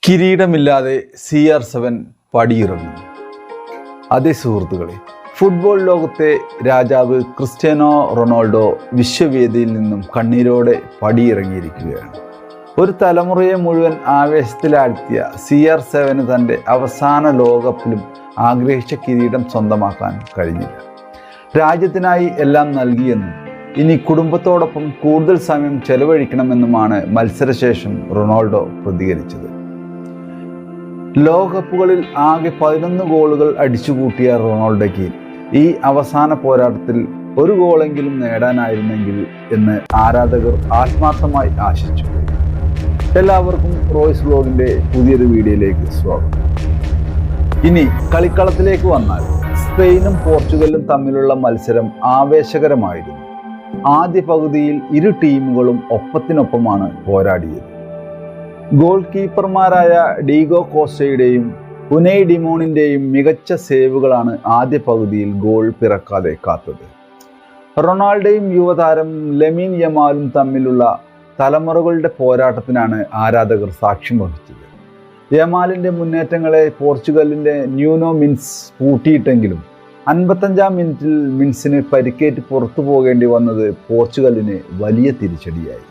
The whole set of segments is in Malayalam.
കിരീടമില്ലാതെ CR7 പടിയിറങ്ങുന്നു. അതേ സുഹൃത്തുക്കളെ, ഫുട്ബോൾ ലോകത്തെ രാജാവ് ക്രിസ്റ്റ്യാനോ റൊണാൾഡോ വിശ്വവേദിയിൽ നിന്നും കണ്ണീരോടെ പടിയിറങ്ങിയിരിക്കുകയാണ്. ഒരു തലമുറയെ മുഴുവൻ ആവേശത്തിലാഴ്ത്തിയ CR7 തൻ്റെ അവസാന ലോകകപ്പിലും ആഗ്രഹിച്ച കിരീടം സ്വന്തമാക്കാൻ കഴിഞ്ഞില്ല. രാജ്യത്തിനായി എല്ലാം നൽകിയെന്നും ഇനി കുടുംബത്തോടൊപ്പം കൂടുതൽ സമയം ചെലവഴിക്കണമെന്നുമാണ് മത്സരശേഷം റൊണാൾഡോ പ്രതികരിച്ചത്. ലോകകപ്പുകളിൽ ആകെ 11 ഗോളുകൾ അടിച്ചുകൂട്ടിയ റൊണാൾഡോയ്ക്ക് ഈ അവസാന പോരാട്ടത്തിൽ ഒരു ഗോളെങ്കിലും നേടാനായിരുന്നെങ്കിൽ എന്ന് ആരാധകർ ആത്മാർത്ഥമായി ആശിച്ചു. എല്ലാവർക്കും റോയ്സ് വ്ലോഗിൻ്റെ പുതിയൊരു വീഡിയോയിലേക്ക് സ്വാഗതം. ഇനി കളിക്കളത്തിലേക്ക് വന്നാൽ സ്പെയിനും പോർച്ചുഗലും തമ്മിലുള്ള മത്സരം ആവേശകരമായിരുന്നു. ആദ്യ പകുതിയിൽ ഇരു ടീമുകളും ഒപ്പത്തിനൊപ്പമാണ് പോരാടിയത്. ഗോൾ കീപ്പർമാരായ ഡീഗോ കോസ്റ്റയുടെയും ഉനൈ ഡിമോണിൻ്റെയും മികച്ച സേവുകളാണ് ആദ്യ പകുതിയിൽ ഗോൾ പിറക്കാതെ കാത്തത്. റൊണാൾഡോയും യുവതാരം ലമീൻ യമാലും തമ്മിലുള്ള തലമുറകളുടെ പോരാട്ടത്തിനാണ് ആരാധകർ സാക്ഷ്യം വഹിച്ചത്. യമാലിൻ്റെ മുന്നേറ്റങ്ങളെ പോർച്ചുഗലിൻ്റെ ന്യൂനോ മിൻസ് പൂട്ടിയിട്ടെങ്കിലും 55-ാം മിനിറ്റിൽ മിൻസിന് പരിക്കേറ്റ് പുറത്തു പോകേണ്ടി വന്നത് പോർച്ചുഗലിന് വലിയ തിരിച്ചടിയായി.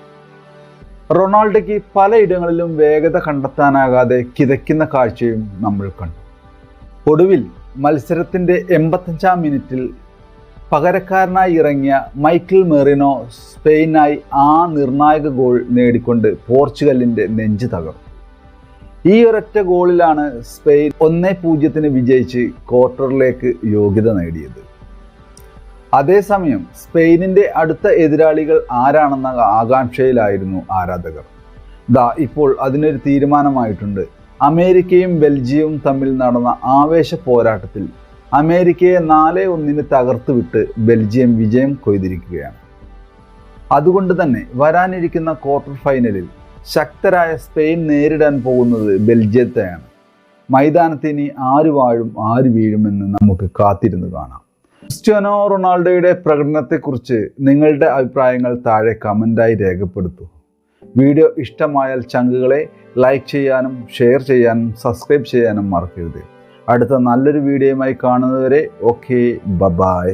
റൊണാൾഡോയ്ക്ക് പലയിടങ്ങളിലും വേഗത കണ്ടെത്താനാകാതെ കിതയ്ക്കുന്ന കാഴ്ചയും നമ്മൾ കണ്ടു. ഒടുവിൽ മത്സരത്തിൻ്റെ 85-ാം മിനിറ്റിൽ പകരക്കാരനായി ഇറങ്ങിയ മൈക്കിൾ മെറിനോ സ്പെയിനായി ആ നിർണായക ഗോൾ നേടിക്കൊണ്ട് പോർച്ചുഗലിൻ്റെ നെഞ്ച് തകർത്തു. ഈ ഒരൊറ്റ ഗോളിലാണ് സ്പെയിൻ 1-0 വിജയിച്ച് ക്വാർട്ടറിലേക്ക് യോഗ്യത നേടിയത്. അതേസമയം സ്പെയിനിൻ്റെ അടുത്ത എതിരാളികൾ ആരാണെന്ന ആകാംക്ഷയിലായിരുന്നു ആരാധകർ. ഇപ്പോൾ അതിനൊരു തീരുമാനമായിട്ടുണ്ട്. അമേരിക്കയും ബെൽജിയവും തമ്മിൽ നടന്ന ആവേശ പോരാട്ടത്തിൽ അമേരിക്കയെ 4-1 തകർത്തുവിട്ട് ബെൽജിയം വിജയം കൊയ്തിരിക്കുകയാണ്. അതുകൊണ്ട് തന്നെ വരാനിരിക്കുന്ന ക്വാർട്ടർ ഫൈനലിൽ ശക്തരായ സ്പെയിൻ നേരിടാൻ പോകുന്നത് ബെൽജിയത്തെയാണ്. മൈതാനത്ത് ഇനി ആര് വാഴും ആര് വീഴുമെന്ന് നമുക്ക് കാത്തിരുന്ന് കാണാം. ക്രിസ്റ്റ്യാനോ റൊണാൾഡോയുടെ പ്രകടനത്തെക്കുറിച്ച് നിങ്ങളുടെ അഭിപ്രായങ്ങൾ താഴെ കമൻ്റായി രേഖപ്പെടുത്തൂ. വീഡിയോ ഇഷ്ടമായാൽ ചങ്കുകളെ ലൈക്ക് ചെയ്യാനും ഷെയർ ചെയ്യാനും സബ്സ്ക്രൈബ് ചെയ്യാനും മറക്കരുത്. അടുത്ത നല്ലൊരു വീഡിയോയുമായി കാണുന്നതുവരെ ഓക്കെ, ബൈ.